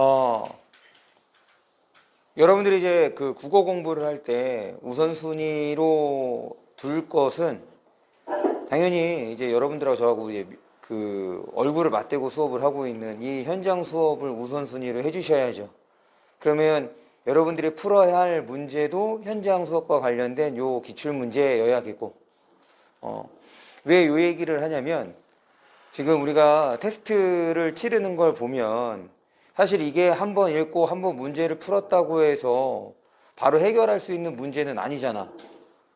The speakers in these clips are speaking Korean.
어, 여러분들이 이제 그 국어 공부를 할 때 우선순위로 둘 것은 당연히 이제 여러분들하고 저하고 이제 그 얼굴을 맞대고 수업을 하고 있는 이 현장 수업을 우선순위로 해주셔야죠. 그러면 여러분들이 풀어야 할 문제도 현장 수업과 관련된 요 기출 문제여야겠고, 왜 요 얘기를 하냐면 지금 우리가 테스트를 치르는 걸 보면 사실 이게 한번 읽고 한번 문제를 풀었다고 해서 바로 해결할 수 있는 문제는 아니잖아.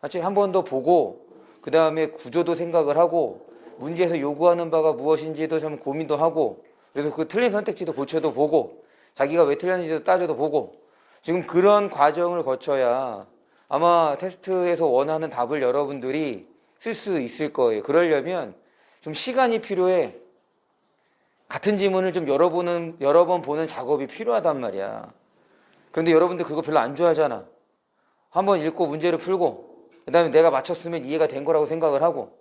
같이 한 번 더 보고 그 다음에 구조도 생각을 하고 문제에서 요구하는 바가 무엇인지도 좀 고민도 하고 그래서 그 틀린 선택지도 고쳐도 보고 자기가 왜 틀렸는지도 따져도 보고 지금 그런 과정을 거쳐야 아마 테스트에서 원하는 답을 여러분들이 쓸 수 있을 거예요. 그러려면 좀 시간이 필요해. 같은 지문을 좀 여러 번 보는 작업이 필요하단 말이야. 그런데 여러분들 그거 별로 안 좋아하잖아. 한번 읽고 문제를 풀고 그 다음에 내가 맞췄으면 이해가 된 거라고 생각을 하고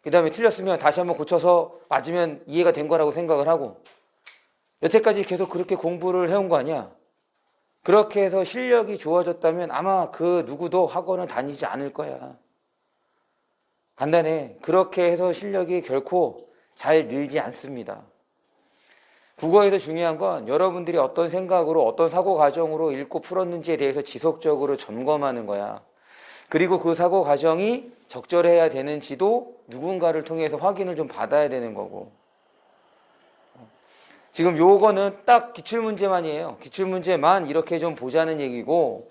그 다음에 틀렸으면 다시 한번 고쳐서 맞으면 이해가 된 거라고 생각을 하고 여태까지 계속 그렇게 공부를 해온 거 아니야. 그렇게 해서 실력이 좋아졌다면 아마 그 누구도 학원을 다니지 않을 거야. 간단해. 그렇게 해서 실력이 결코 잘 늘지 않습니다. 국어에서 중요한 건 여러분들이 어떤 생각으로 어떤 사고 과정으로 읽고 풀었는지에 대해서 지속적으로 점검하는 거야. 그리고 그 사고 과정이 적절해야 되는지도 누군가를 통해서 확인을 좀 받아야 되는 거고. 지금 요거는 딱 기출문제만이에요. 기출문제만 이렇게 좀 보자는 얘기고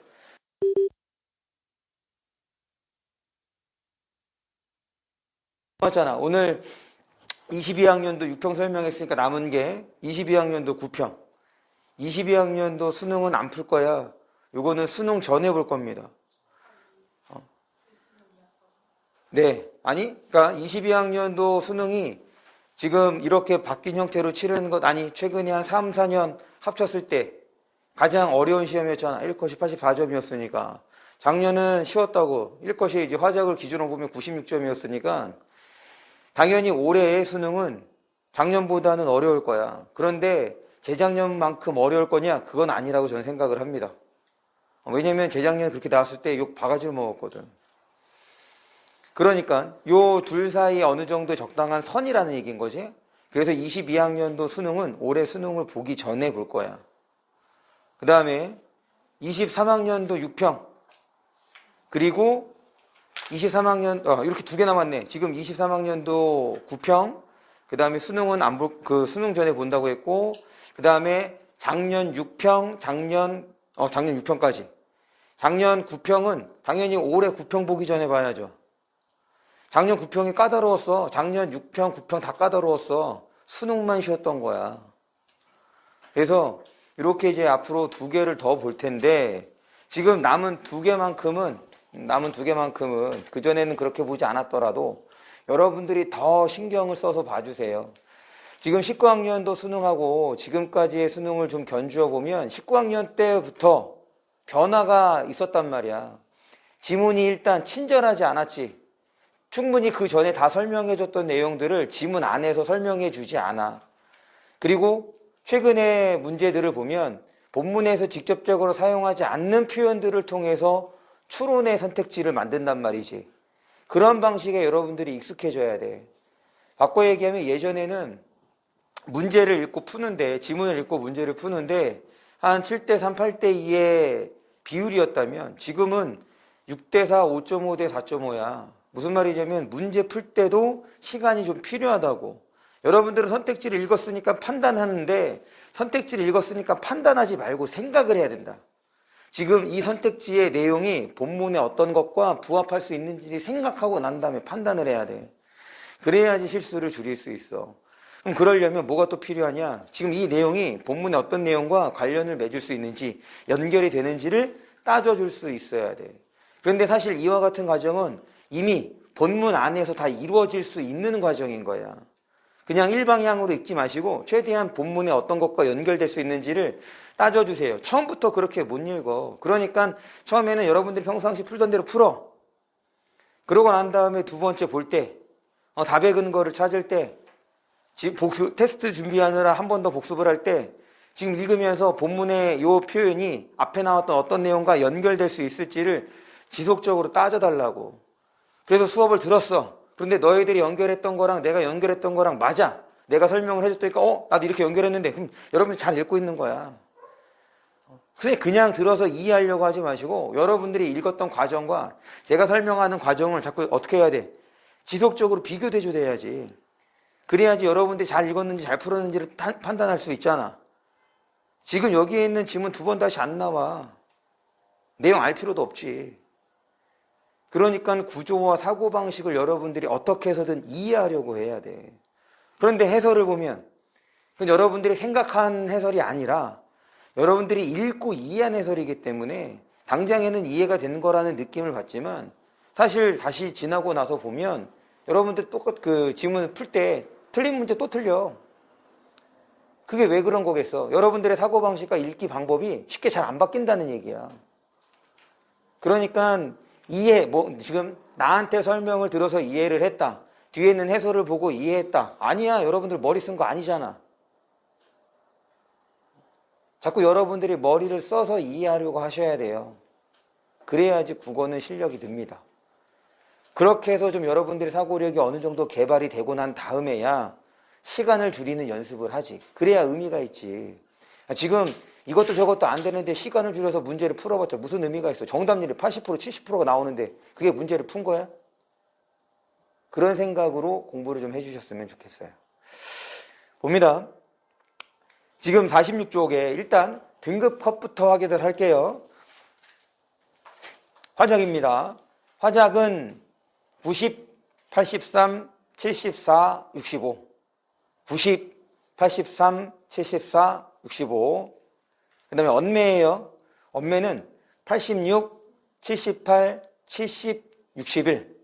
맞잖아. 오늘 22학년도 6평 설명했으니까 남은 게 22학년도 9평. 22학년도 수능은 안 풀 거야. 요거는 수능 전에 볼 겁니다. 네. 아니, 그러니까 22학년도 수능이 지금 이렇게 바뀐 형태로 치르는 것, 아니, 최근에 한 3, 4년 합쳤을 때 가장 어려운 시험이었잖아. 1컷이 84점이었으니까. 작년은 쉬웠다고. 1컷이 이제 화작을 기준으로 보면 96점이었으니까 당연히 올해의 수능은 작년보다는 어려울 거야. 그런데 재작년만큼 어려울 거냐? 그건 아니라고 저는 생각을 합니다. 왜냐면 재작년에 그렇게 나왔을 때 욕 바가지를 먹었거든. 그러니까 요 둘 사이에 어느 정도 적당한 선이라는 얘기인 거지. 그래서 22학년도 수능은 올해 수능을 보기 전에 볼 거야. 그 다음에 23학년도 6평 그리고 23학년 이렇게 두 개 남았네. 지금 23학년도 9평 그 다음에 수능은 안 볼, 그 수능 전에 본다고 했고 그 다음에 작년 6평 작년 6평까지 작년 9평은 당연히 올해 9평 보기 전에 봐야죠. 작년 9평이 까다로웠어. 작년 6평, 9평 다 까다로웠어. 수능만 쉬웠던 거야. 그래서 이렇게 이제 앞으로 두 개를 더 볼 텐데 지금 남은 두 개만큼은 그전에는 그렇게 보지 않았더라도 여러분들이 더 신경을 써서 봐주세요. 지금 19학년도 수능하고 지금까지의 수능을 좀 견주어 보면 19학년 때부터 변화가 있었단 말이야. 지문이 일단 친절하지 않았지. 충분히 그 전에 다 설명해줬던 내용들을 지문 안에서 설명해주지 않아. 그리고 최근의 문제들을 보면 본문에서 직접적으로 사용하지 않는 표현들을 통해서 추론의 선택지를 만든단 말이지. 그런 방식에 여러분들이 익숙해져야 돼. 바꿔 얘기하면 예전에는 문제를 읽고 푸는데 지문을 읽고 문제를 푸는데 한 7대3, 8대2의 비율이었다면 지금은 6대4, 5.5대 4.5야. 무슨 말이냐면 문제 풀 때도 시간이 좀 필요하다고. 여러분들은 선택지를 읽었으니까 판단하는데 선택지를 읽었으니까 판단하지 말고 생각을 해야 된다. 지금 이 선택지의 내용이 본문의 어떤 것과 부합할 수 있는지를 생각하고 난 다음에 판단을 해야 돼. 그래야지 실수를 줄일 수 있어. 그럼 그러려면 뭐가 또 필요하냐? 지금 이 내용이 본문의 어떤 내용과 관련을 맺을 수 있는지 연결이 되는지를 따져줄 수 있어야 돼. 그런데 사실 이와 같은 과정은 이미 본문 안에서 다 이루어질 수 있는 과정인 거야. 그냥 일방향으로 읽지 마시고 최대한 본문에 어떤 것과 연결될 수 있는지를 따져주세요. 처음부터 그렇게 못 읽어. 그러니까 처음에는 여러분들이 평상시 풀던 대로 풀어. 그러고 난 다음에 두 번째 볼 때 답의 근거를 찾을 때 테스트 준비하느라 한 번 더 복습을 할 때 지금 읽으면서 본문의 이 표현이 앞에 나왔던 어떤 내용과 연결될 수 있을지를 지속적으로 따져달라고. 그래서 수업을 들었어. 그런데 너희들이 연결했던 거랑 내가 연결했던 거랑 맞아. 내가 설명을 해줬다니까 나도 이렇게 연결했는데 그럼 여러분들 잘 읽고 있는 거야. 그냥 들어서 이해하려고 하지 마시고 여러분들이 읽었던 과정과 제가 설명하는 과정을 자꾸 어떻게 해야 돼? 지속적으로 비교대조 돼야지. 그래야지 여러분들이 잘 읽었는지 잘 풀었는지를 판단할 수 있잖아. 지금 여기에 있는 지문 2번 다시 안 나와. 내용 알 필요도 없지. 그러니까 구조와 사고방식을 여러분들이 어떻게 해서든 이해하려고 해야 돼. 그런데 해설을 보면 그건 여러분들이 생각한 해설이 아니라 여러분들이 읽고 이해한 해설이기 때문에 당장에는 이해가 되는 거라는 느낌을 받지만 사실 다시 지나고 나서 보면 여러분들 똑같 그 지문을 풀 때 틀린 문제 또 틀려. 그게 왜 그런 거겠어? 여러분들의 사고방식과 읽기 방법이 쉽게 잘 안 바뀐다는 얘기야. 그러니까 지금 나한테 설명을 들어서 이해를 했다. 뒤에 있는 해설을 보고 이해했다. 아니야. 여러분들 머리 쓴 거 아니잖아. 자꾸 여러분들이 머리를 써서 이해하려고 하셔야 돼요. 그래야지 국어는 실력이 듭니다. 그렇게 해서 좀 여러분들의 사고력이 어느 정도 개발이 되고 난 다음에야 시간을 줄이는 연습을 하지. 그래야 의미가 있지. 지금 이것도 저것도 안 되는데 시간을 줄여서 문제를 풀어봤자 무슨 의미가 있어. 정답률이 80% 70%가 나오는데 그게 문제를 푼 거야? 그런 생각으로 공부를 좀 해주셨으면 좋겠어요. 봅니다. 지금 46쪽에 일단 등급 컷부터 하기들 할게요. 화작입니다. 화작은 90, 83, 74, 65. 90, 83, 74, 65. 그 다음에 언매예요. 언매는 86, 78, 70, 61.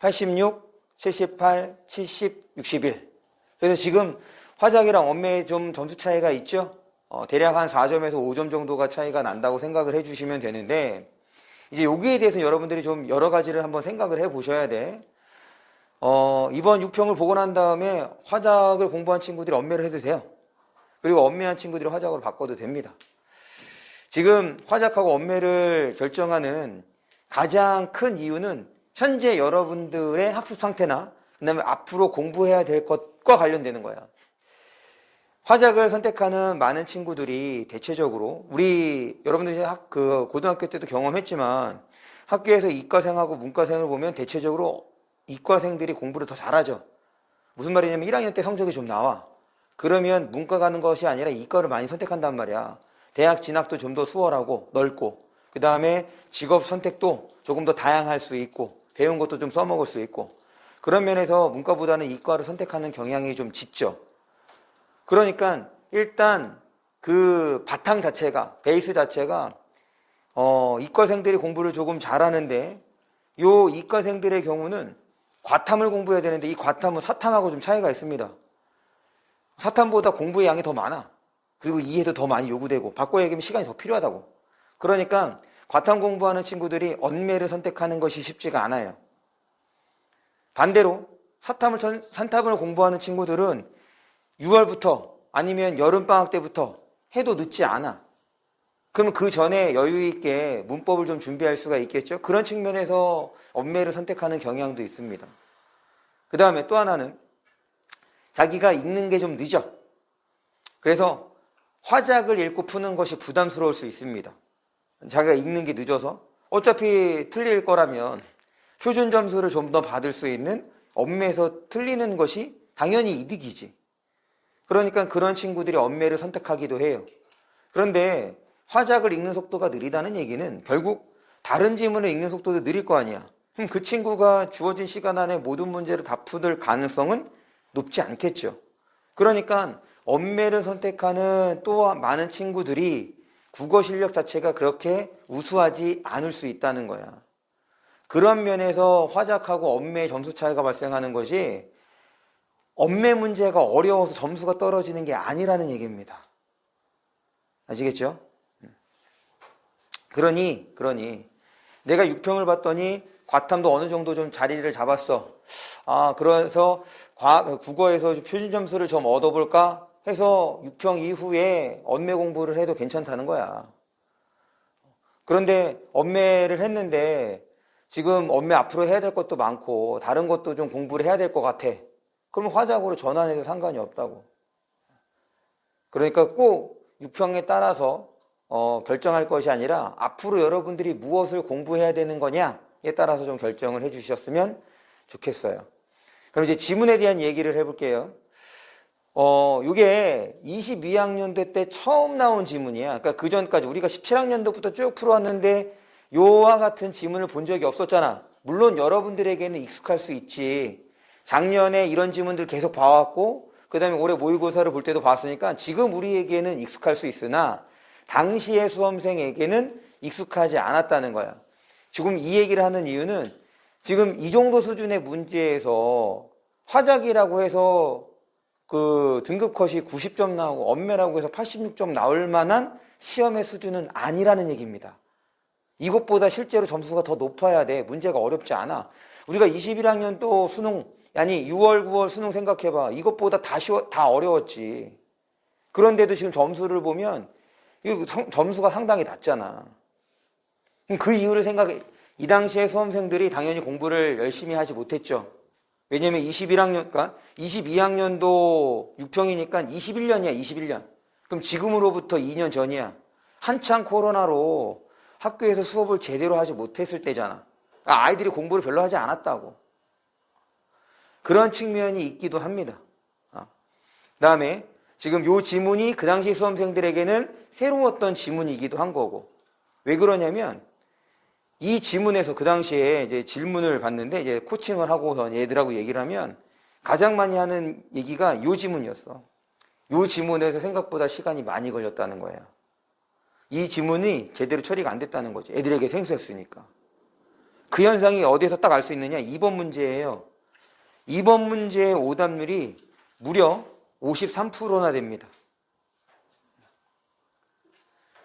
86, 78, 70, 61. 그래서 지금 화작이랑 언매에 좀 점수 차이가 있죠? 대략 한 4점에서 5점 정도가 차이가 난다고 생각을 해주시면 되는데 이제 여기에 대해서 여러분들이 좀 여러 가지를 한번 생각을 해 보셔야 돼. 이번 6평을 보고 난 다음에 화작을 공부한 친구들이 언매를 해도 돼요. 그리고 언매한 친구들이 화작으로 바꿔도 됩니다. 지금 화작하고 언매를 결정하는 가장 큰 이유는 현재 여러분들의 학습 상태나 그 다음에 앞으로 공부해야 될 것과 관련되는 거야. 화작을 선택하는 많은 친구들이 대체적으로 우리 여러분들이 고등학교 때도 경험했지만 학교에서 이과생하고 문과생을 보면 대체적으로 이과생들이 공부를 더 잘하죠. 무슨 말이냐면 1학년 때 성적이 좀 나와. 그러면 문과 가는 것이 아니라 이과를 많이 선택한단 말이야. 대학 진학도 좀 더 수월하고 넓고 그 다음에 직업 선택도 조금 더 다양할 수 있고 배운 것도 좀 써먹을 수 있고 그런 면에서 문과보다는 이과를 선택하는 경향이 좀 짙죠. 그러니까 일단 그 바탕 자체가 베이스 자체가 이과생들이 공부를 조금 잘하는데 요 이과생들의 경우는 과탐을 공부해야 되는데 이 과탐은 사탐하고 좀 차이가 있습니다. 사탐보다 공부의 양이 더 많아. 그리고 이해도 더 많이 요구되고 바꿔 얘기하면 시간이 더 필요하다고. 그러니까 과탐 공부하는 친구들이 언매를 선택하는 것이 쉽지가 않아요. 반대로 산탐을 공부하는 친구들은 6월부터 아니면 여름방학 때부터 해도 늦지 않아. 그러면 그 전에 여유 있게 문법을 좀 준비할 수가 있겠죠. 그런 측면에서 언매를 선택하는 경향도 있습니다. 그 다음에 또 하나는 자기가 읽는 게 좀 늦어. 그래서 화작을 읽고 푸는 것이 부담스러울 수 있습니다. 자기가 읽는 게 늦어서 어차피 틀릴 거라면 표준 점수를 좀 더 받을 수 있는 언매에서 틀리는 것이 당연히 이득이지. 그러니까 그런 친구들이 언매를 선택하기도 해요. 그런데 화작을 읽는 속도가 느리다는 얘기는 결국 다른 지문을 읽는 속도도 느릴 거 아니야. 그럼 그 친구가 주어진 시간 안에 모든 문제를 다 풀 가능성은 높지 않겠죠. 그러니까 언매를 선택하는 또 많은 친구들이 국어 실력 자체가 그렇게 우수하지 않을 수 있다는 거야. 그런 면에서 화작하고 언매의 점수 차이가 발생하는 것이 언매 문제가 어려워서 점수가 떨어지는 게 아니라는 얘기입니다. 아시겠죠? 그러니 내가 6평을 봤더니 과탐도 어느 정도 좀 자리를 잡았어. 그래서 국어에서 표준 점수를 좀 얻어볼까? 해서 6평 이후에 언매 공부를 해도 괜찮다는 거야. 그런데 언매를 했는데 지금 언매 앞으로 해야 될 것도 많고 다른 것도 좀 공부를 해야 될 것 같아. 그러면 화작으로 전환해도 상관이 없다고. 그러니까 꼭 6평에 따라서 결정할 것이 아니라 앞으로 여러분들이 무엇을 공부해야 되는 거냐에 따라서 좀 결정을 해 주셨으면 좋겠어요. 그럼 이제 지문에 대한 얘기를 해볼게요. 이게 22학년도 때 처음 나온 지문이야. 그러니까 그 전까지 우리가 17학년도부터 쭉 풀어왔는데 요와 같은 지문을 본 적이 없었잖아. 물론 여러분들에게는 익숙할 수 있지. 작년에 이런 지문들 계속 봐왔고 그 다음에 올해 모의고사를 볼 때도 봤으니까 지금 우리에게는 익숙할 수 있으나 당시의 수험생에게는 익숙하지 않았다는 거야. 지금 이 얘기를 하는 이유는 지금 이 정도 수준의 문제에서 화작이라고 해서 그 등급 컷이 90점 나오고 언매라고 해서 86점 나올 만한 시험의 수준은 아니라는 얘기입니다. 이것보다 실제로 점수가 더 높아야 돼. 문제가 어렵지 않아. 우리가 21학년 또 수능, 아니 6월, 9월 수능 생각해봐. 이것보다 다 어려웠지. 그런데도 지금 점수를 보면 점수가 상당히 낮잖아. 그 이유를 생각해. 이 당시에 수험생들이 당연히 공부를 열심히 하지 못했죠. 왜냐면 22학년도 6평이니까 21년이야, 21년. 그럼 지금으로부터 2년 전이야. 한창 코로나로 학교에서 수업을 제대로 하지 못했을 때잖아. 아이들이 공부를 별로 하지 않았다고. 그런 측면이 있기도 합니다. 그다음에 지금 요 지문이 그 당시 수험생들에게는 새로웠던 지문이기도 한 거고. 왜 그러냐면 이 지문에서 그 당시에 이제 질문을 봤는데 이제 코칭을 하고서 얘들하고 얘기를 하면 가장 많이 하는 얘기가 요 지문이었어. 요 지문에서 생각보다 시간이 많이 걸렸다는 거예요. 이 지문이 제대로 처리가 안 됐다는 거지. 애들에게 생소했으니까. 그 현상이 어디에서 딱 알 수 있느냐? 2번 문제예요. 2번 문제의 오답률이 무려 53%나 됩니다.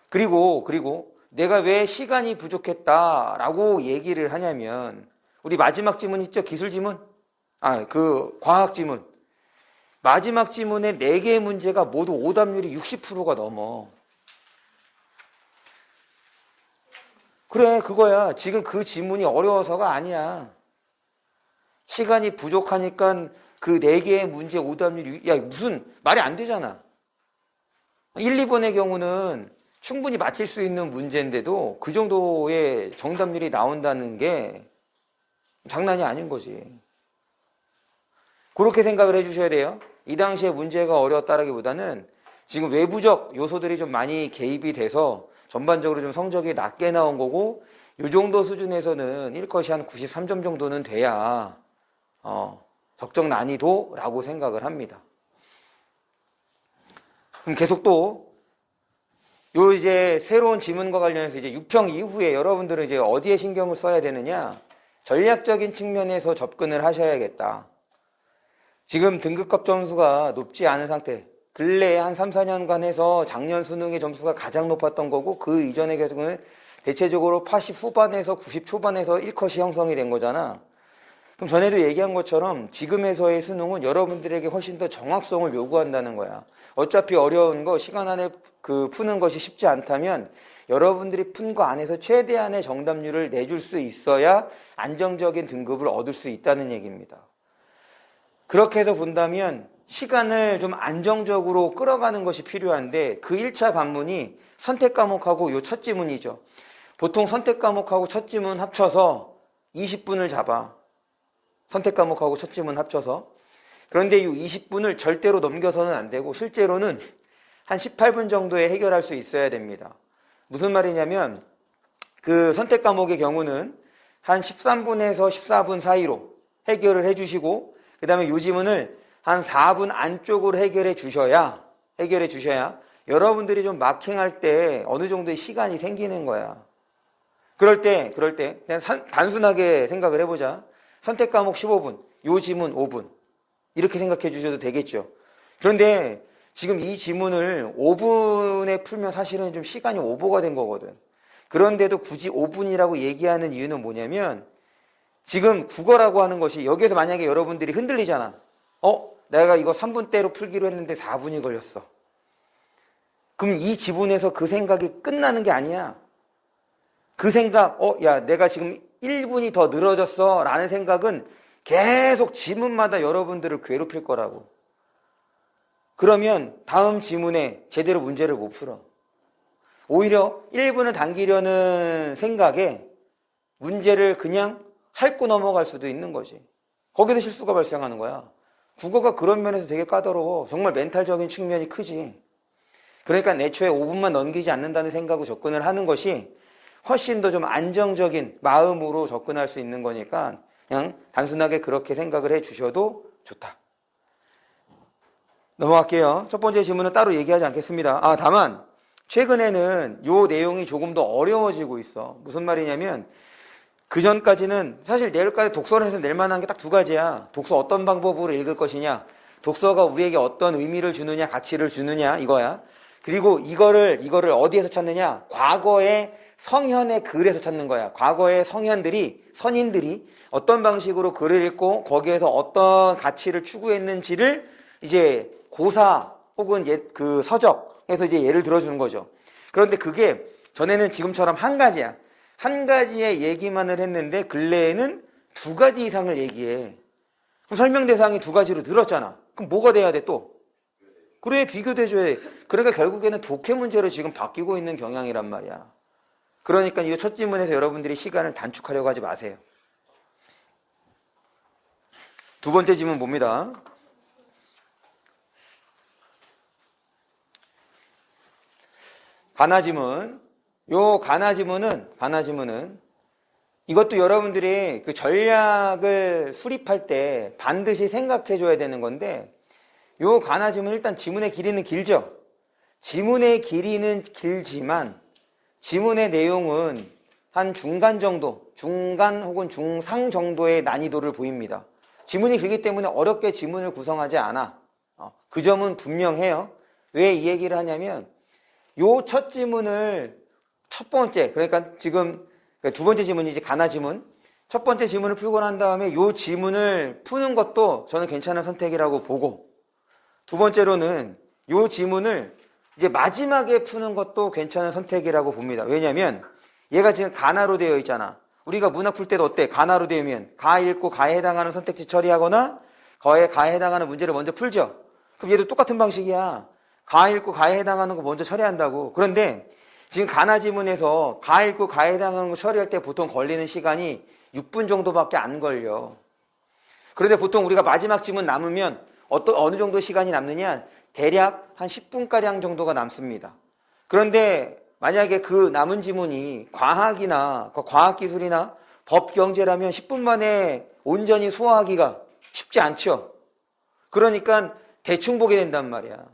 그리고 내가 왜 시간이 부족했다라고 얘기를 하냐면 우리 마지막 지문 있죠? 기술 지문? 그 과학 지문. 마지막 지문의 4개의 문제가 모두 오답률이 60%가 넘어. 그래, 그거야. 지금 그 지문이 어려워서가 아니야. 시간이 부족하니까 그 4개의 문제 오답률이, 무슨 말이 안 되잖아. 1, 2번의 경우는 충분히 맞힐 수 있는 문제인데도 그 정도의 정답률이 나온다는 게 장난이 아닌 거지. 그렇게 생각을 해주셔야 돼요. 이 당시에 문제가 어려웠다라기보다는 지금 외부적 요소들이 좀 많이 개입이 돼서 전반적으로 좀 성적이 낮게 나온 거고 이 정도 수준에서는 1컷이 한 93점 정도는 돼야 적정 난이도라고 생각을 합니다. 그럼 계속 또 이제 새로운 지문과 관련해서 이제 6평 이후에 여러분들은 이제 어디에 신경을 써야 되느냐? 전략적인 측면에서 접근을 하셔야겠다. 지금 등급급 점수가 높지 않은 상태. 근래에 한 3, 4년간 해서 작년 수능의 점수가 가장 높았던 거고 그 이전의 경우는 대체적으로 80 후반에서 90 초반에서 1컷이 형성이 된 거잖아. 그럼 전에도 얘기한 것처럼 지금에서의 수능은 여러분들에게 훨씬 더 정확성을 요구한다는 거야. 어차피 어려운 거 시간 안에 푸는 것이 쉽지 않다면 여러분들이 푼 거 안에서 최대한의 정답률을 내줄 수 있어야 안정적인 등급을 얻을 수 있다는 얘기입니다. 그렇게 해서 본다면 시간을 좀 안정적으로 끌어가는 것이 필요한데 그 1차 관문이 선택 과목하고 요 첫 지문이죠. 보통 선택 과목하고 첫 지문 합쳐서 20분을 잡아. 선택 과목하고 첫 지문 합쳐서. 그런데 이 20분을 절대로 넘겨서는 안 되고 실제로는 한 18분 정도에 해결할 수 있어야 됩니다. 무슨 말이냐면 그 선택 과목의 경우는 한 13분에서 14분 사이로 해결을 해주시고 그 다음에 이 지문을 한 4분 안쪽으로 해결해 주셔야 여러분들이 좀 마킹할 때 어느 정도의 시간이 생기는 거야. 그럴 때 그냥 단순하게 생각을 해보자. 선택 과목 15분, 요 지문 5분 이렇게 생각해 주셔도 되겠죠. 그런데 지금 이 지문을 5분에 풀면 사실은 좀 시간이 오버가 된 거거든. 그런데도 굳이 5분이라고 얘기하는 이유는 뭐냐면 지금 국어라고 하는 것이 여기에서 만약에 여러분들이 흔들리잖아. 내가 이거 3분대로 풀기로 했는데 4분이 걸렸어. 그럼 이 지문에서 그 생각이 끝나는 게 아니야. 그 생각, 야, 내가 지금 1분이 더 늘어졌어 라는 생각은 계속 지문마다 여러분들을 괴롭힐 거라고. 그러면 다음 지문에 제대로 문제를 못 풀어. 오히려 1분을 당기려는 생각에 문제를 그냥 핥고 넘어갈 수도 있는 거지. 거기서 실수가 발생하는 거야. 국어가 그런 면에서 되게 까다로워. 정말 멘탈적인 측면이 크지. 그러니까 애초에 5분만 넘기지 않는다는 생각으로 접근을 하는 것이 훨씬 더 좀 안정적인 마음으로 접근할 수 있는 거니까 그냥 단순하게 그렇게 생각을 해 주셔도 좋다. 넘어갈게요. 첫 번째 질문은 따로 얘기하지 않겠습니다. 다만 최근에는 요 내용이 조금 더 어려워지고 있어. 무슨 말이냐면 그 전까지는 사실 내일까지 독서를 해서 낼 만한 게 딱 두 가지야. 독서 어떤 방법으로 읽을 것이냐, 독서가 우리에게 어떤 의미를 주느냐, 가치를 주느냐, 이거야. 그리고 이거를 어디에서 찾느냐? 과거의 성현의 글에서 찾는 거야. 과거의 선인들이 어떤 방식으로 글을 읽고 거기에서 어떤 가치를 추구했는지를 이제 고사 혹은 그 서적에서 이제 예를 들어주는 거죠. 그런데 그게 전에는 지금처럼 한 가지야. 한 가지의 얘기만을 했는데 근래에는 두 가지 이상을 얘기해. 그럼 설명 대상이 두 가지로 늘었잖아. 그럼 뭐가 돼야 돼 또? 그래, 비교돼줘야 돼. 그러니까 결국에는 독해 문제로 지금 바뀌고 있는 경향이란 말이야. 그러니까 이 첫 질문에서 여러분들이 시간을 단축하려고 하지 마세요. 두 번째 질문 봅니다. 가나지문. 요 가나지문은 이것도 여러분들이 그 전략을 수립할 때 반드시 생각해 줘야 되는 건데, 요 가나지문 일단 지문의 길이는 길죠. 지문의 길이는 길지만 지문의 내용은 한 중간 혹은 중상 정도의 난이도를 보입니다. 지문이 길기 때문에 어렵게 지문을 구성하지 않아. 그 점은 분명해요. 왜 이 얘기를 하냐면 요 첫 지문을 첫 번째, 그러니까 지금 두 번째 지문이지, 가나지문. 첫 번째 지문을 풀고 난 다음에 요 지문을 푸는 것도 저는 괜찮은 선택이라고 보고, 두 번째로는 요 지문을 이제 마지막에 푸는 것도 괜찮은 선택이라고 봅니다. 왜냐면 얘가 지금 가나로 되어 있잖아. 우리가 문학 풀 때도 어때? 가나로 되면 가 읽고 가에 해당하는 선택지 처리하거나 가에 해당하는 문제를 먼저 풀죠. 그럼 얘도 똑같은 방식이야. 가 읽고 가에 해당하는 거 먼저 처리한다고. 그런데 지금 가나 지문에서 가 읽고 가에 해당하는 거 처리할 때 보통 걸리는 시간이 6분 정도밖에 안 걸려. 그런데 보통 우리가 마지막 지문 남으면 어느 정도 시간이 남느냐? 대략 한 10분가량 정도가 남습니다. 그런데 만약에 그 남은 지문이 과학이나 과학기술이나 법경제라면 10분 만에 온전히 소화하기가 쉽지 않죠. 그러니까 대충 보게 된단 말이야.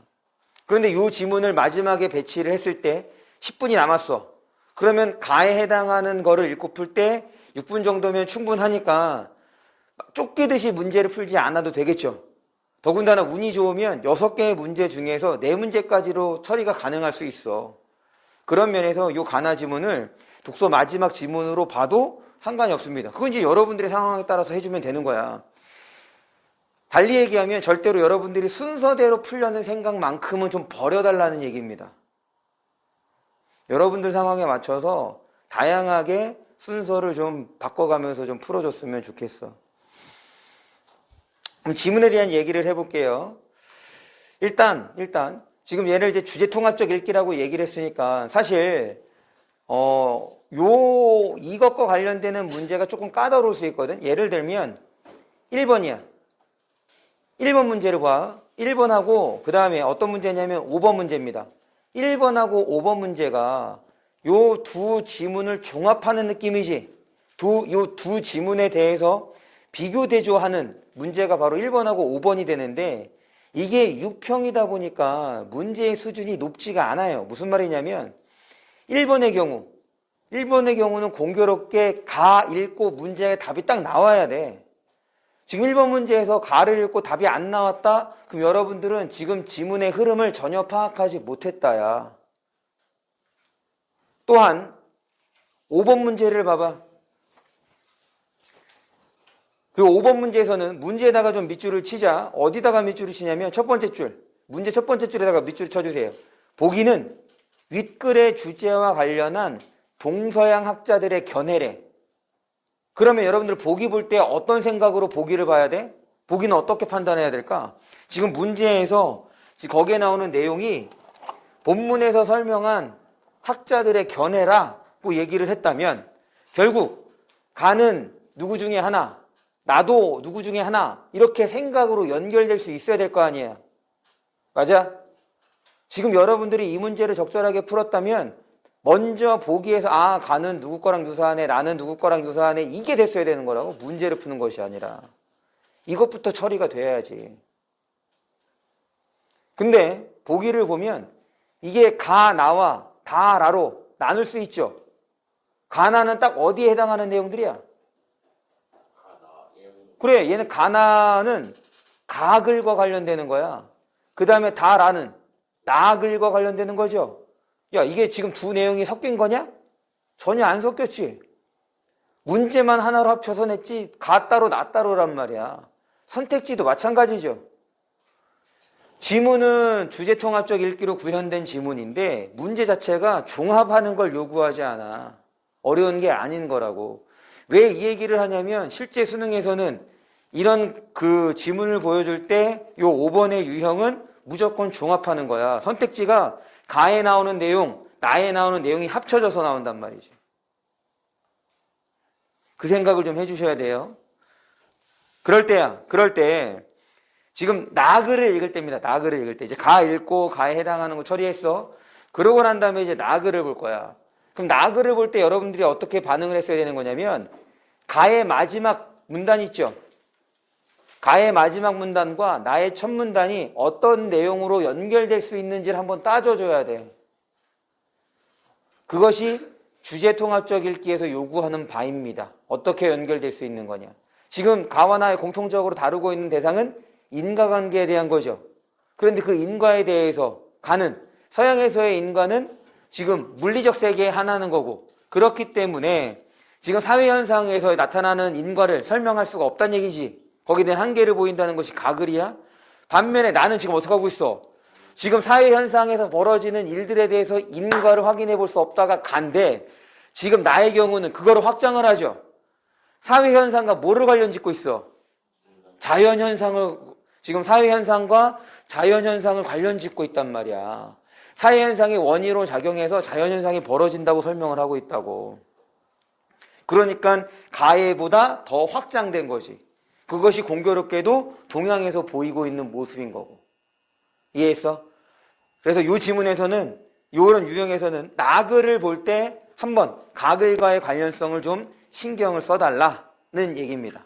그런데 이 지문을 마지막에 배치를 했을 때 10분이 남았어. 그러면 가에 해당하는 거를 읽고 풀 때 6분 정도면 충분하니까 쫓기듯이 문제를 풀지 않아도 되겠죠. 더군다나 운이 좋으면 6개의 문제 중에서 4문제까지로 처리가 가능할 수 있어. 그런 면에서 이 가나 지문을 독서 마지막 지문으로 봐도 상관이 없습니다. 그건 이제 여러분들의 상황에 따라서 해주면 되는 거야. 달리 얘기하면 절대로 여러분들이 순서대로 풀려는 생각만큼은 좀 버려달라는 얘기입니다. 여러분들 상황에 맞춰서 다양하게 순서를 좀 바꿔가면서 좀 풀어줬으면 좋겠어. 그럼 지문에 대한 얘기를 해볼게요. 일단 지금 얘를 이제 주제 통합적 읽기라고 얘기를 했으니까 사실 이것과 관련되는 문제가 조금 까다로울 수 있거든. 예를 들면 1번이야. 1번 문제를 봐. 1번하고 그 다음에 어떤 문제냐면 5번 문제입니다. 1번하고 5번 문제가 요 두 지문을 종합하는 느낌이지. 요 두 지문에 대해서 비교 대조하는 문제가 바로 1번하고 5번이 되는데, 이게 6평이다 보니까 문제의 수준이 높지가 않아요. 무슨 말이냐면 1번의 경우는 공교롭게 가 읽고 문제의 답이 딱 나와야 돼. 지금 1번 문제에서 가를 읽고 답이 안 나왔다? 그럼 여러분들은 지금 지문의 흐름을 전혀 파악하지 못했다야. 또한 5번 문제를 봐봐. 그리고 5번 문제에서는 문제에다가 좀 밑줄을 치자. 어디다가 밑줄을 치냐면 첫 번째 줄. 문제 첫 번째 줄에다가 밑줄을 쳐주세요. 보기는 윗글의 주제와 관련한 동서양 학자들의 견해래. 그러면 여러분들 보기 볼 때 어떤 생각으로 보기를 봐야 돼? 보기는 어떻게 판단해야 될까? 지금 문제에서 거기에 나오는 내용이 본문에서 설명한 학자들의 견해라고 얘기를 했다면 결국 가는 누구 중에 하나, 나도 누구 중에 하나 이렇게 생각으로 연결될 수 있어야 될 거 아니에요. 맞아? 지금 여러분들이 이 문제를 적절하게 풀었다면 먼저 보기에서 가는 누구 거랑 유사하네, 나는 누구 거랑 유사하네 이게 됐어야 되는 거라고. 문제를 푸는 것이 아니라 이것부터 처리가 돼야지. 근데 보기를 보면 이게 가, 나와 다, 라로 나눌 수 있죠. 가나는 딱 어디에 해당하는 내용들이야? 그래, 얘는 가나는 가글과 관련되는 거야. 그 다음에 다, 라는 나글과 관련되는 거죠. 야, 이게 지금 두 내용이 섞인 거냐? 전혀 안 섞였지. 문제만 하나로 합쳐서 냈지 가 따로 나 따로란 말이야. 선택지도 마찬가지죠. 지문은 주제통합적 읽기로 구현된 지문인데 문제 자체가 종합하는 걸 요구하지 않아. 어려운 게 아닌 거라고. 왜 이 얘기를 하냐면 실제 수능에서는 이런 그 지문을 보여줄 때 요 5번의 유형은 무조건 종합하는 거야. 선택지가 가에 나오는 내용, 나에 나오는 내용이 합쳐져서 나온단 말이지. 그 생각을 좀 해주셔야 돼요. 그럴 때 지금 나글을 읽을 때입니다. 나글을 읽을 때 이제 가 읽고 가에 해당하는 거 처리했어. 그러고 난 다음에 이제 나글을 볼 거야. 그럼 나글을 볼 때 여러분들이 어떻게 반응을 했어야 되는 거냐면 가의 마지막 문단 있죠. 가의 마지막 문단과 나의 첫 문단이 어떤 내용으로 연결될 수 있는지를 한번 따져줘야 돼. 그것이 주제통합적 읽기에서 요구하는 바입니다. 어떻게 연결될 수 있는 거냐. 지금 가와 나의 공통적으로 다루고 있는 대상은 인과관계에 대한 거죠. 그런데 그 인과에 대해서 가는 서양에서의 인과는 지금 물리적 세계에 하나는 거고 그렇기 때문에 지금 사회현상에서 나타나는 인과를 설명할 수가 없다는 얘기지. 거기에 대한 한계를 보인다는 것이 가글이야. 반면에 나는 지금 어떻게 하고 있어? 지금 사회현상에서 벌어지는 일들에 대해서 인과를 확인해 볼 수 없다가 간데 지금 나의 경우는 그거를 확장을 하죠. 사회현상과 뭐를 관련 짓고 있어? 자연현상을, 지금 사회현상과 자연현상을 관련 짓고 있단 말이야. 사회현상이 원인으로 작용해서 자연현상이 벌어진다고 설명을 하고 있다고. 그러니까 가해보다 더 확장된 거지. 그것이 공교롭게도 동양에서 보이고 있는 모습인 거고. 이해했어? 그래서 이 지문에서는, 이런 유형에서는 나글을 볼 때 한번 가글과의 관련성을 좀 신경을 써달라는 얘기입니다.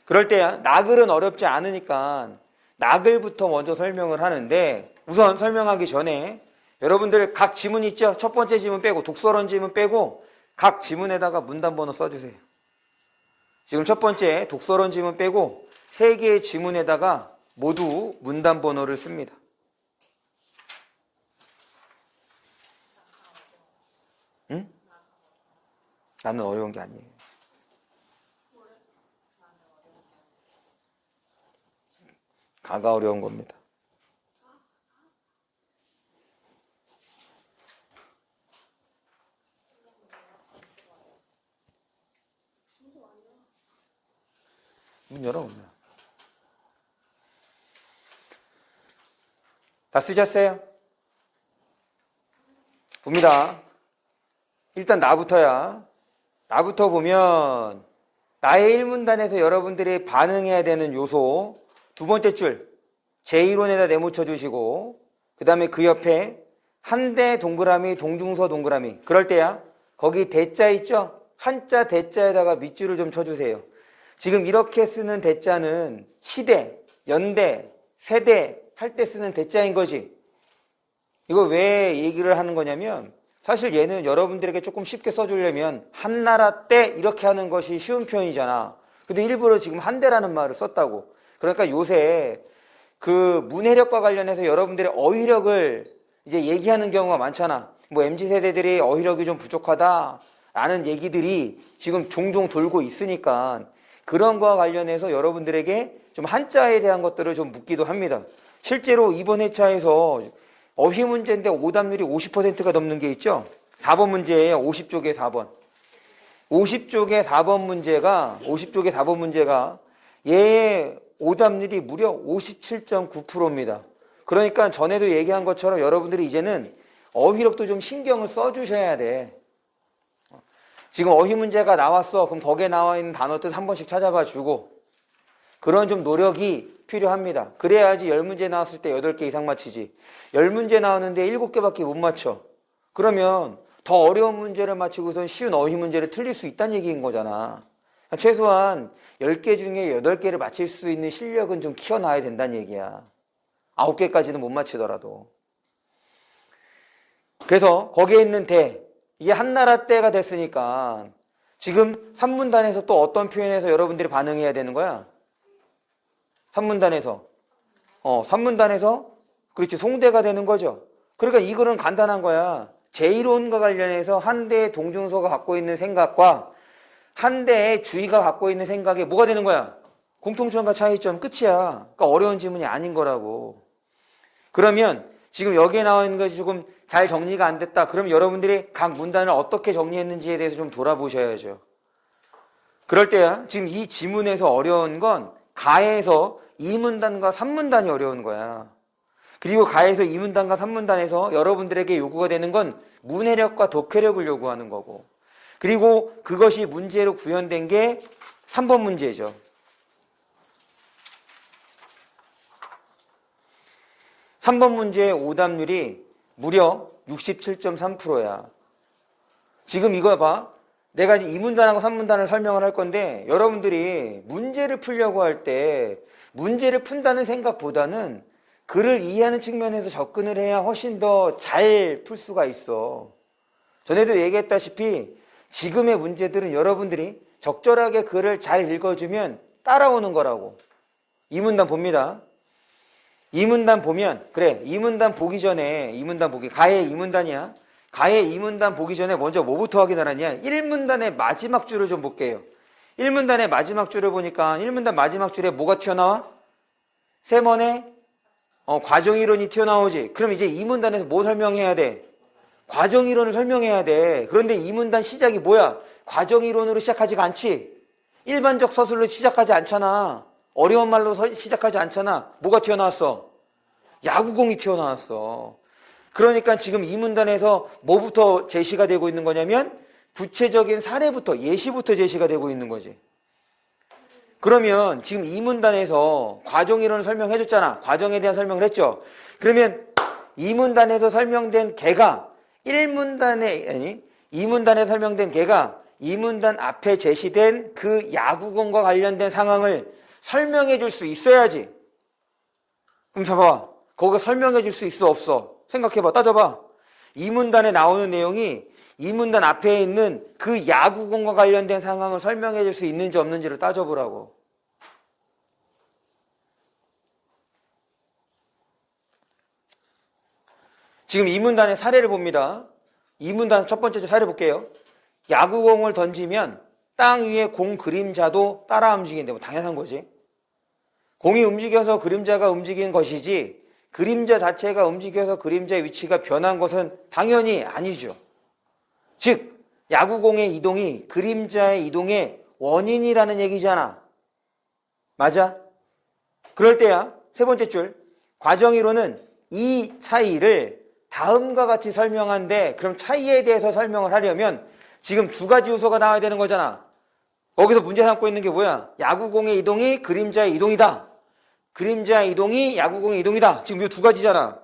그럴 때야 나글은 어렵지 않으니까 나글부터 먼저 설명을 하는데 우선 설명하기 전에 여러분들 각 지문 있죠? 첫 번째 지문 빼고 독서론 지문 빼고 각 지문에다가 문단번호 써주세요. 지금 첫 번째 독서론 지문 빼고 3개의 지문에다가 모두 문단번호를 씁니다. 응? 나는 어려운 게 아니에요. 가가 어려운 겁니다. 문 열어. 다 쓰셨어요? 봅니다. 일단 나부터야. 나부터 보면 나의 1문단에서 여러분들이 반응해야 되는 요소 두 번째 줄 제1원에다 네모쳐 주시고 그 다음에 그 옆에 한대 동그라미 동중서 동그라미 그럴 때야 거기 대자 있죠? 한자 대자에다가 밑줄을 좀 쳐주세요. 지금 이렇게 쓰는 대자는 시대, 연대, 세대 할 때 쓰는 대자인 거지. 이거 왜 얘기를 하는 거냐면 사실 얘는 여러분들에게 조금 쉽게 써주려면 한나라 때 이렇게 하는 것이 쉬운 표현이잖아. 근데 일부러 지금 한대라는 말을 썼다고. 그러니까 요새 그 문해력과 관련해서 여러분들의 어휘력을 이제 얘기하는 경우가 많잖아. 뭐 MZ세대들이 어휘력이 좀 부족하다 라는 얘기들이 지금 종종 돌고 있으니까 그런 거와 관련해서 여러분들에게 좀 한자에 대한 것들을 좀 묻기도 합니다. 실제로 이번 회차에서 어휘 문제인데 오답률이 50%가 넘는 게 있죠. 4번 문제예요. 50쪽에 4번. 50쪽에 4번 문제가 얘의 오답률이 무려 57.9%입니다. 그러니까 전에도 얘기한 것처럼 여러분들이 이제는 어휘력도 좀 신경을 써주셔야 돼. 지금 어휘 문제가 나왔어. 그럼 거기에 나와 있는 단어들 한 번씩 찾아봐 주고 그런 좀 노력이 필요합니다. 그래야지 10문제 나왔을 때 8개 이상 맞히지. 10문제 나오는데 7개밖에 못 맞춰. 그러면 더 어려운 문제를 맞히고선 쉬운 어휘 문제를 틀릴 수 있다는 얘기인 거잖아. 최소한 10개 중에 8개를 맞힐 수 있는 실력은 좀 키워놔야 된다는 얘기야. 9개까지는 못 맞히더라도. 그래서 거기에 있는 대, 이게 한나라 때가 됐으니까 지금 산문단에서 또 어떤 표현에서 여러분들이 반응해야 되는 거야? 산문단에서. 산문단에서 그렇지 송대가 되는 거죠. 그러니까 이거는 간단한 거야. 제1호론과 관련해서 한대의 동중서가 갖고 있는 생각과 한대의 주의가 갖고 있는 생각이 뭐가 되는 거야? 공통점과 차이점 끝이야. 그러니까 어려운 지문이 아닌 거라고. 그러면 지금 여기에 나와 있는 것이 조금 잘 정리가 안 됐다. 그럼 여러분들이 각 문단을 어떻게 정리했는지에 대해서 좀 돌아보셔야죠. 그럴 때야 지금 이 지문에서 어려운 건 가에서 2문단과 3문단이 어려운 거야. 그리고 가에서 2문단과 3문단에서 여러분들에게 요구가 되는 건 문해력과 독해력을 요구하는 거고 그리고 그것이 문제로 구현된 게 3번 문제죠. 3번 문제의 오답률이 무려 67.3%야. 지금 이거 봐. 내가 2문단하고 3문단을 설명을 할 건데 여러분들이 문제를 풀려고 할 때 문제를 푼다는 생각보다는 글을 이해하는 측면에서 접근을 해야 훨씬 더 잘 풀 수가 있어. 전에도 얘기했다시피 지금의 문제들은 여러분들이 적절하게 글을 잘 읽어주면 따라오는 거라고. 2문단 봅니다. 2문단 보면 그래 2문단 보기 전에 2문단 보기 가의 2문단이야. 가의 2문단 보기 전에 먼저 뭐부터 확인하느냐 1문단의 마지막 줄을 좀 볼게요. 1문단의 마지막 줄을 보니까 1문단 마지막 줄에 뭐가 튀어나와? 세번의 과정이론이 튀어나오지. 그럼 이제 2문단에서 뭐 설명해야 돼? 과정이론을 설명해야 돼. 그런데 2문단 시작이 뭐야? 과정이론으로 시작하지가 않지. 일반적 서술로 시작하지 않잖아. 어려운 말로 시작하지 않잖아. 뭐가 튀어나왔어? 야구공이 튀어나왔어. 그러니까 지금 2문단에서 뭐부터 제시가 되고 있는 거냐면 구체적인 사례부터 예시부터 제시가 되고 있는 거지. 그러면 지금 2문단에서 과정이론을 설명해 줬잖아. 과정에 대한 설명을 했죠. 그러면 2문단에서 설명된 개가 2문단에 설명된 개가 2문단 앞에 제시된 그 야구공과 관련된 상황을 설명해 줄 수 있어야지. 그럼 봐봐. 거기가 설명해 줄 수 있어 없어? 생각해봐. 따져봐. 2문단에 나오는 내용이 2문단 앞에 있는 그 야구공과 관련된 상황을 설명해 줄 수 있는지 없는지를 따져보라고. 지금 2문단의 사례를 봅니다. 2문단 첫 번째 사례 볼게요. 야구공을 던지면 땅 위에 공 그림자도 따라 움직이는데 뭐 당연한 거지. 공이 움직여서 그림자가 움직인 것이지 그림자 자체가 움직여서 그림자의 위치가 변한 것은 당연히 아니죠. 즉 야구공의 이동이 그림자의 이동의 원인이라는 얘기잖아. 맞아? 그럴 때야 세 번째 줄 과정이론은 이 차이를 다음과 같이 설명한데 그럼 차이에 대해서 설명을 하려면 지금 두 가지 요소가 나와야 되는 거잖아. 거기서 문제 삼고 있는 게 뭐야? 야구공의 이동이 그림자의 이동이다. 그림자의 이동이 야구공의 이동이다. 지금 이 두 가지잖아.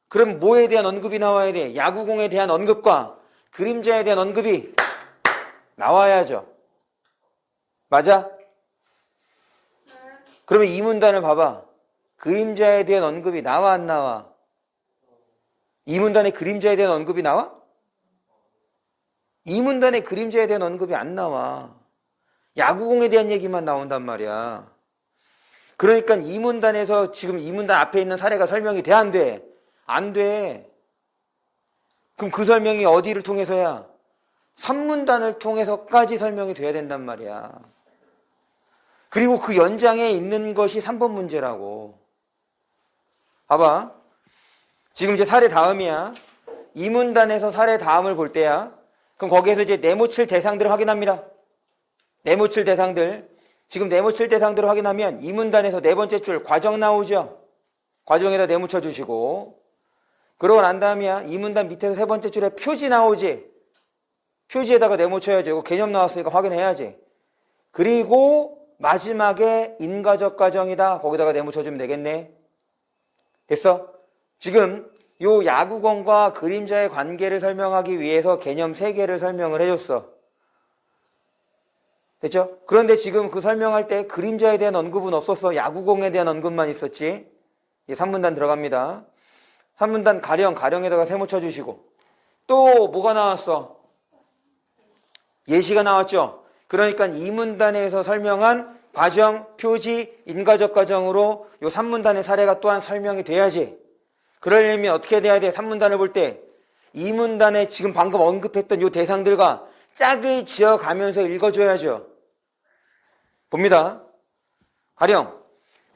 그럼 뭐에 대한 언급이 나와야 돼? 야구공에 대한 언급과 그림자에 대한 언급이 나와야죠. 맞아? 그러면 이 문단을 봐봐. 그림자에 대한 언급이 나와 안 나와? 이 문단에 그림자에 대한 언급이 나와? 이 문단에 그림자에 대한 언급이 안 나와. 야구공에 대한 얘기만 나온단 말이야. 그러니까 이 문단에서 지금 이 문단 앞에 있는 사례가 설명이 돼? 안 돼? 안 돼. 그럼 그 설명이 어디를 통해서야? 3문단을 통해서까지 설명이 돼야 된단 말이야. 그리고 그 연장에 있는 것이 3번 문제라고. 봐봐. 지금 이제 사례 다음이야. 이문단에서 사례 다음을 볼 때야. 그럼 거기에서 이제 네모칠 대상들을 확인합니다. 네모칠 대상들. 지금 네모칠 대상들을 확인하면 이문단에서 네 번째 줄 과정 나오죠. 과정에다 네모쳐 주시고. 그러고 난 다음이야. 이문단 밑에서 세 번째 줄에 표지 나오지. 표지에다가 네모쳐야지. 이거 개념 나왔으니까 확인해야지. 그리고 마지막에 인과적 과정이다. 거기다가 네모쳐주면 되겠네. 됐어? 지금 요 야구공과 그림자의 관계를 설명하기 위해서 개념 3개를 설명을 해줬어. 됐죠? 그런데 지금 그 설명할 때 그림자에 대한 언급은 없었어. 야구공에 대한 언급만 있었지. 이제 3문단 들어갑니다. 3문단 가령에다가 세모 쳐주시고. 또 뭐가 나왔어? 예시가 나왔죠? 그러니까 2문단에서 설명한 과정, 표지, 인과적 과정으로 요 3문단의 사례가 또한 설명이 돼야지. 그러려면 어떻게 돼야 돼? 3문단을 볼 때 2문단에 지금 방금 언급했던 요 대상들과 짝을 지어가면서 읽어줘야죠. 봅니다. 가령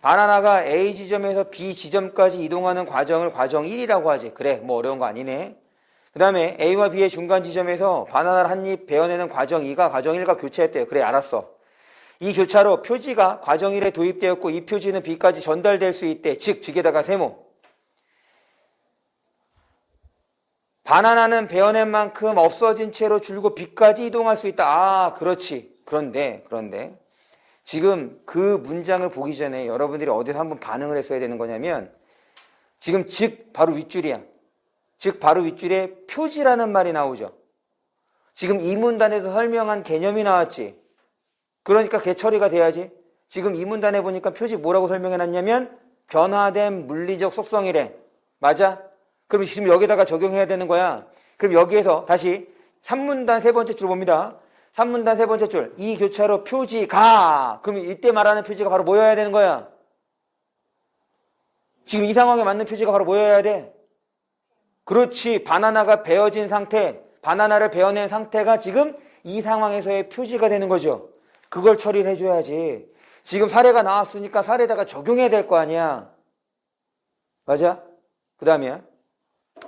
바나나가 A 지점에서 B 지점까지 이동하는 과정을 과정 1이라고 하지. 그래, 뭐 어려운 거 아니네. 그 다음에 A와 B의 중간 지점에서 바나나를 한 입 베어내는 과정 2가 과정 1과 교차했대요. 그래, 알았어. 이 교차로 표지가 과정 1에 도입되었고 이 표지는 B까지 전달될 수 있대. 즉, 직에다가 세모. 바나나는 베어낸 만큼 없어진 채로 줄곧 B까지 이동할 수 있다. 아, 그렇지. 그런데 지금 그 문장을 보기 전에 여러분들이 어디서 한번 반응을 했어야 되는 거냐면 지금 즉 바로 윗줄이야. 즉 바로 윗줄에 표지라는 말이 나오죠. 지금 이 문단에서 설명한 개념이 나왔지. 그러니까 개처리가 돼야지. 지금 이 문단에 보니까 표지 뭐라고 설명해놨냐면 변화된 물리적 속성이래. 맞아? 그럼 지금 여기다가 적용해야 되는 거야. 그럼 여기에서 다시 3문단 세 번째 줄 봅니다. 3문단 세 번째 줄. 이 교차로 표지가. 그럼 이때 말하는 표지가 바로 뭐여야 되는 거야? 지금 이 상황에 맞는 표지가 바로 뭐여야 돼? 그렇지. 바나나가 베어진 상태, 바나나를 베어낸 상태가 지금 이 상황에서의 표지가 되는 거죠. 그걸 처리를 해줘야지. 지금 사례가 나왔으니까 사례에다가 적용해야 될 거 아니야. 맞아? 그 다음이야.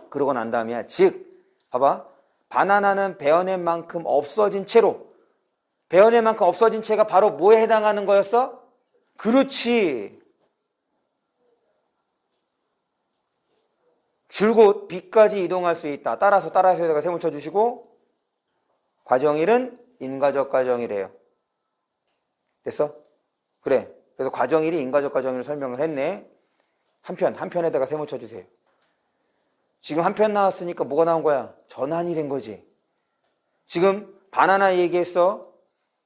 그러고 난 다음이야. 즉, 봐봐. 바나나는 베어낸 만큼 없어진 채로. 베어낸 만큼 없어진 채가 바로 뭐에 해당하는 거였어? 그렇지. 줄곧 B까지 이동할 수 있다. 따라서에다가 세모 쳐주시고 과정 1은 인과적 과정이래요. 됐어? 그래. 그래서 과정 1이 인과적 과정을 설명을 했네. 한편에다가 세모 쳐주세요. 지금 한 편 나왔으니까 뭐가 나온 거야? 전환이 된 거지. 지금 바나나 얘기했어.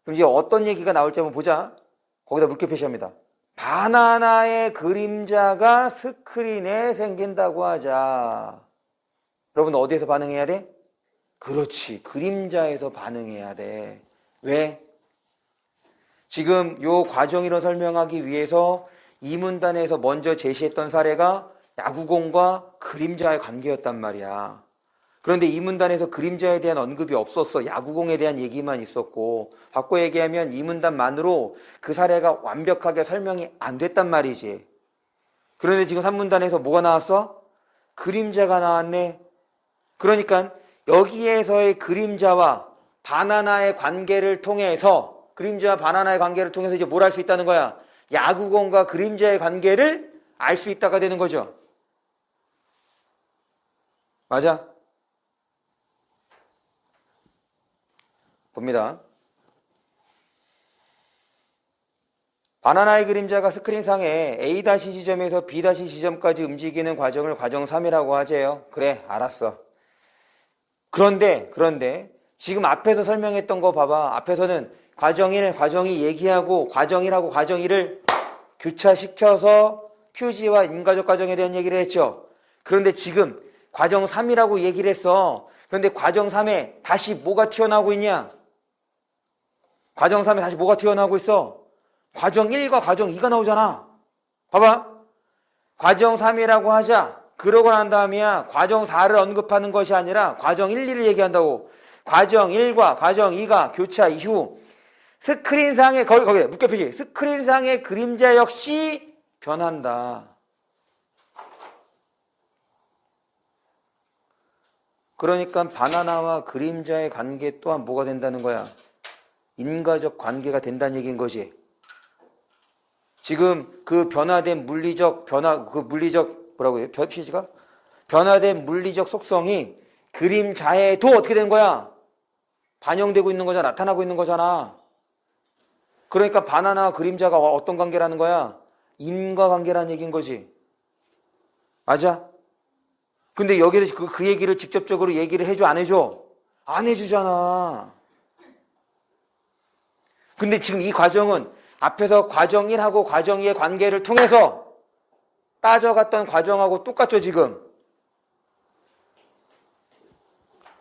그럼 이제 어떤 얘기가 나올지 한번 보자. 거기다 물결 표시합니다. 바나나의 그림자가 스크린에 생긴다고 하자. 여러분 어디에서 반응해야 돼? 그렇지. 그림자에서 반응해야 돼. 왜? 지금 요 과정이론 설명하기 위해서 이 문단에서 먼저 제시했던 사례가 야구공과 그림자의 관계였단 말이야. 그런데 이 문단에서 그림자에 대한 언급이 없었어. 야구공에 대한 얘기만 있었고, 바꿔 얘기하면 이 문단만으로 그 사례가 완벽하게 설명이 안 됐단 말이지. 그런데 지금 3문단에서 뭐가 나왔어? 그림자가 나왔네. 그러니까 여기에서의 그림자와 바나나의 관계를 통해서, 그림자와 바나나의 관계를 통해서 이제 뭘 할 수 있다는 거야? 야구공과 그림자의 관계를 알 수 있다가 되는 거죠. 맞아? 봅니다. 바나나의 그림자가 스크린상에 A- 지점에서 B- 지점까지 움직이는 과정을 과정 3이라고 하재요. 그래, 알았어. 그런데 지금 앞에서 설명했던 거 봐봐. 앞에서는 과정 1, 과정 2 얘기하고 과정 1하고 과정 2를 교차시켜서 표지와 인과적 과정에 대한 얘기를 했죠. 그런데 지금 과정 3이라고 얘기를 했어. 그런데 과정 3에 다시 뭐가 튀어나오고 있냐? 과정 3에 다시 뭐가 튀어나오고 있어? 과정 1과 과정 2가 나오잖아. 봐봐. 과정 3이라고 하자. 그러고 난 다음이야. 과정 4를 언급하는 것이 아니라 과정 1, 2를 얘기한다고. 과정 1과 과정 2가 교차 이후 스크린상의 거기 묶여 표시. 스크린상의 그림자 역시 변한다. 그러니까 바나나와 그림자의 관계 또한 뭐가 된다는 거야? 인과적 관계가 된다는 얘기인 거지. 지금 그 변화된 물리적 뭐라고요? 표시가? 변화된 물리적 속성이 그림자에도 어떻게 된 거야? 반영되고 있는 거잖아. 나타나고 있는 거잖아. 그러니까 바나나와 그림자가 어떤 관계라는 거야? 인과관계라는 얘기인 거지. 맞아? 근데 여기서 그 얘기를 직접적으로 얘기를 해줘, 안 해줘? 안 해주잖아. 근데 지금 이 과정은 앞에서 과정 1하고 과정 2의 관계를 통해서 따져갔던 과정하고 똑같죠, 지금.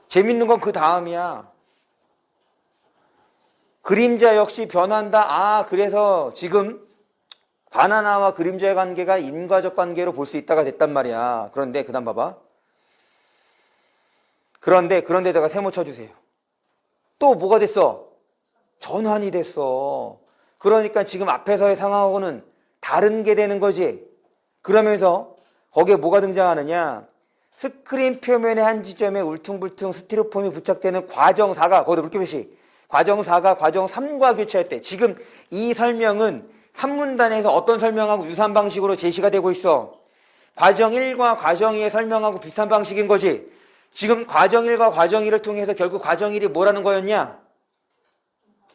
재밌는 건 그 다음이야. 그림자 역시 변한다. 아, 그래서 지금 바나나와 그림자의 관계가 인과적 관계로 볼 수 있다가 됐단 말이야. 그런데 그 다음 봐봐. 그런데다가 세모 쳐주세요. 또 뭐가 됐어? 전환이 됐어. 그러니까 지금 앞에서의 상황하고는 다른 게 되는 거지. 그러면서 거기에 뭐가 등장하느냐? 스크린 표면의 한 지점에 울퉁불퉁 스티로폼이 부착되는 과정 4가 거기다 물결표시 과정 4가 과정 3과 교차했대. 지금 이 설명은 3문단에서 어떤 설명하고 유사한 방식으로 제시가 되고 있어? 과정 1과 과정 2의 설명하고 비슷한 방식인 거지. 지금 과정 1과 과정 2를 통해서 결국 과정 1이 뭐라는 거였냐?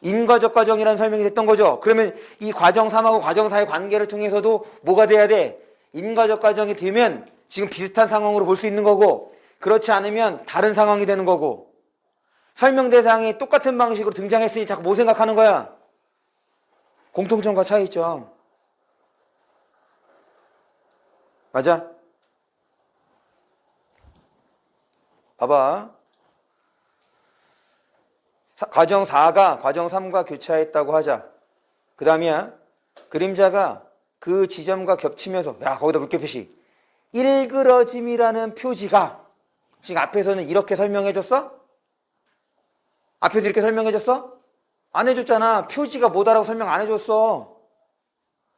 인과적 과정이라는 설명이 됐던 거죠. 그러면 이 과정 3하고 과정 4의 관계를 통해서도 뭐가 돼야 돼? 인과적 과정이 되면 지금 비슷한 상황으로 볼 수 있는 거고, 그렇지 않으면 다른 상황이 되는 거고, 설명 대상이 똑같은 방식으로 등장했으니 자꾸 뭐 생각하는 거야? 공통점과 차이점. 맞아? 봐봐. 과정 4가 과정 3과 교차했다고 하자. 그 다음이야. 그림자가 그 지점과 겹치면서, 야, 거기다 물결 표시. 일그러짐이라는 표지가 지금 앞에서는 이렇게 설명해줬어? 앞에서 이렇게 설명해줬어? 안 해줬잖아. 표지가 뭐다라고 설명 안 해줬어.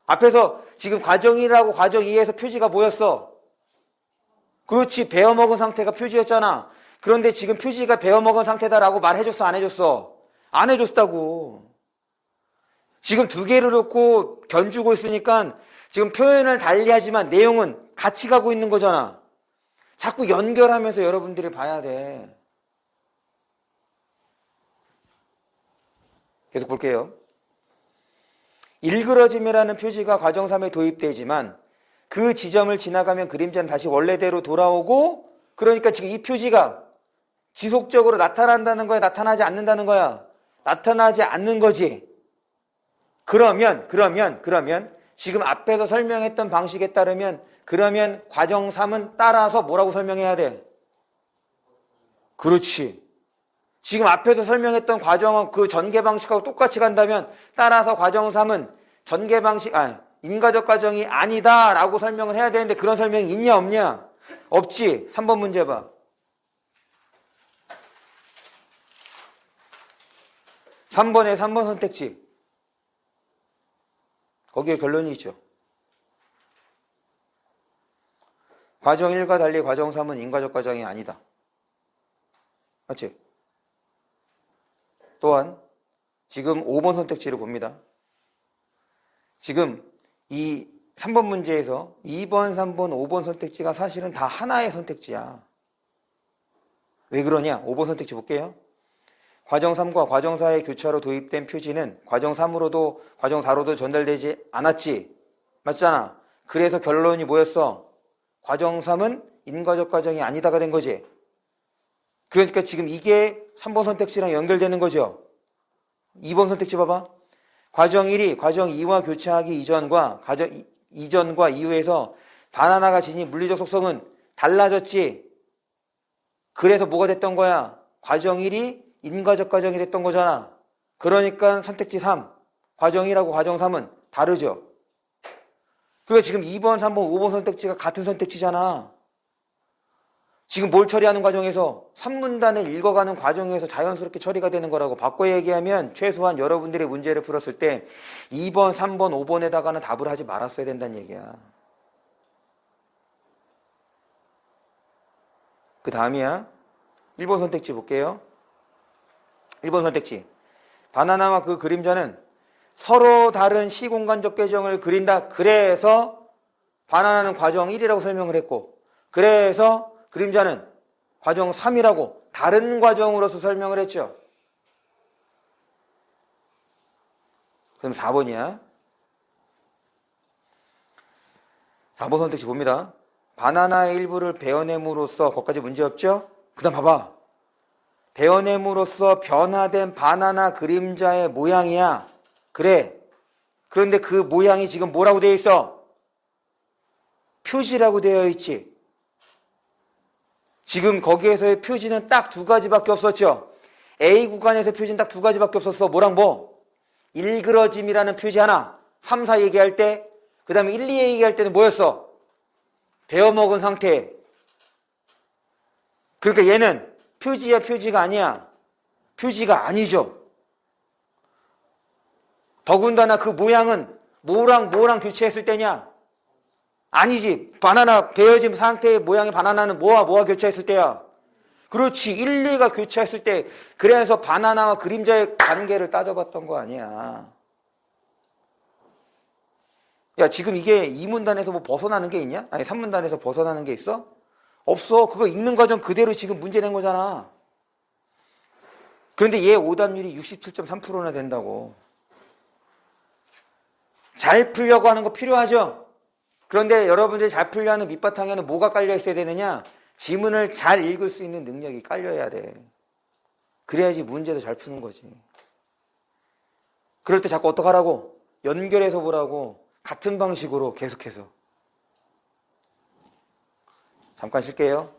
앞에서 지금 과정 1하고 과정 2에서 표지가 뭐였어? 그렇지. 베어먹은 상태가 표지였잖아. 그런데 지금 표지가 베어먹은 상태다라고 말해줬어? 안 해줬어? 안 해줬다고. 지금 두 개를 놓고 견주고 있으니까 지금 표현을 달리하지만 내용은 같이 가고 있는 거잖아. 자꾸 연결하면서 여러분들이 봐야 돼. 계속 볼게요. 일그러짐이라는 표시가 과정 3에 도입되지만 그 지점을 지나가면 그림자는 다시 원래대로 돌아오고, 그러니까 지금 이 표시가 지속적으로 나타난다는 거야? 나타나지 않는다는 거야? 나타나지 않는 거지. 그러면 지금 앞에서 설명했던 방식에 따르면 그러면 과정 3은 따라서 뭐라고 설명해야 돼? 그렇지. 지금 앞에서 설명했던 과정은 그 전개 방식하고 똑같이 간다면 따라서 과정 3은 전개 방식, 인과적 과정이 아니다 라고 설명을 해야 되는데 그런 설명이 있냐 없냐? 없지. 3번 문제 봐. 3번에 3번 선택지. 거기에 결론이 있죠. 과정 1과 달리 과정 3은 인과적 과정이 아니다. 맞지? 또한 지금 5번 선택지를 봅니다. 지금 이 3번 문제에서 2번, 3번, 5번 선택지가 사실은 다 하나의 선택지야. 왜 그러냐? 5번 선택지 볼게요. 과정 3과 과정 4의 교차로 도입된 표지는 과정 3으로도 과정 4로도 전달되지 않았지. 맞잖아. 그래서 결론이 뭐였어? 과정 3은 인과적 과정이 아니다가 된 거지. 그러니까 지금 이게 3번 선택지랑 연결되는 거죠. 2번 선택지 봐봐. 과정 1이 과정 2와 교차하기 이전과 과정 이전과 이후에서 바나나가 지닌 물리적 속성은 달라졌지. 그래서 뭐가 됐던 거야? 과정 1이 인과적 과정이 됐던 거잖아. 그러니까 선택지 3, 과정 1하고 과정 3은 다르죠. 그러니까 지금 2번, 3번, 5번 선택지가 같은 선택지잖아. 지금 뭘 처리하는 과정에서 산문단을 읽어가는 과정에서 자연스럽게 처리가 되는 거라고. 바꿔 얘기하면 최소한 여러분들이 문제를 풀었을 때 2번, 3번, 5번에다가는 답을 하지 말았어야 된다는 얘기야. 그 다음이야. 1번 선택지 볼게요. 1번 선택지. 바나나와 그 그림자는 서로 다른 시공간적 계정을 그린다. 그래서 바나나는 과정 1이라고 설명을 했고, 그래서 그림자는 과정 3이라고 다른 과정으로서 설명을 했죠. 그럼 4번이야. 4번 선택지 봅니다. 바나나의 일부를 베어냄으로써, 거기까지 문제 없죠? 그 다음 봐봐. 베어냄으로써 변화된 바나나 그림자의 모양이야. 그래. 그런데 그 모양이 지금 뭐라고 되어 있어? 표지라고 되어 있지. 지금 거기에서의 표지는 딱 두 가지밖에 없었죠. A 구간에서 표지는 딱 두 가지밖에 없었어. 뭐랑 뭐? 일그러짐이라는 표지 하나. 3, 4 얘기할 때, 그 다음에 1, 2 얘기할 때는 뭐였어? 베어먹은 상태. 그러니까 얘는 표지야, 표지가 아니야. 표지가 아니죠. 더군다나 그 모양은 뭐랑 뭐랑 교체했을 때냐? 아니지. 바나나 베어진 상태의 모양의 바나나는 뭐와 교체했을 때야? 그렇지. 1, 2가 교체했을 때. 그래서 바나나와 그림자의 관계를 따져봤던 거 아니야. 야, 지금 이게 2문단에서 뭐 벗어나는 게 있냐? 아니, 3문단에서 벗어나는 게 있어? 없어. 그거 읽는 과정 그대로 지금 문제 낸 거잖아. 그런데 얘 오답률이 67.3%나 된다고. 잘 풀려고 하는 거 필요하죠? 그런데 여러분들이 잘 풀려 하는 밑바탕에는 뭐가 깔려 있어야 되느냐? 지문을 잘 읽을 수 있는 능력이 깔려야 돼. 그래야지 문제도 잘 푸는 거지. 그럴 때 자꾸 어떡하라고? 연결해서 보라고. 같은 방식으로 계속해서. 잠깐 쉴게요.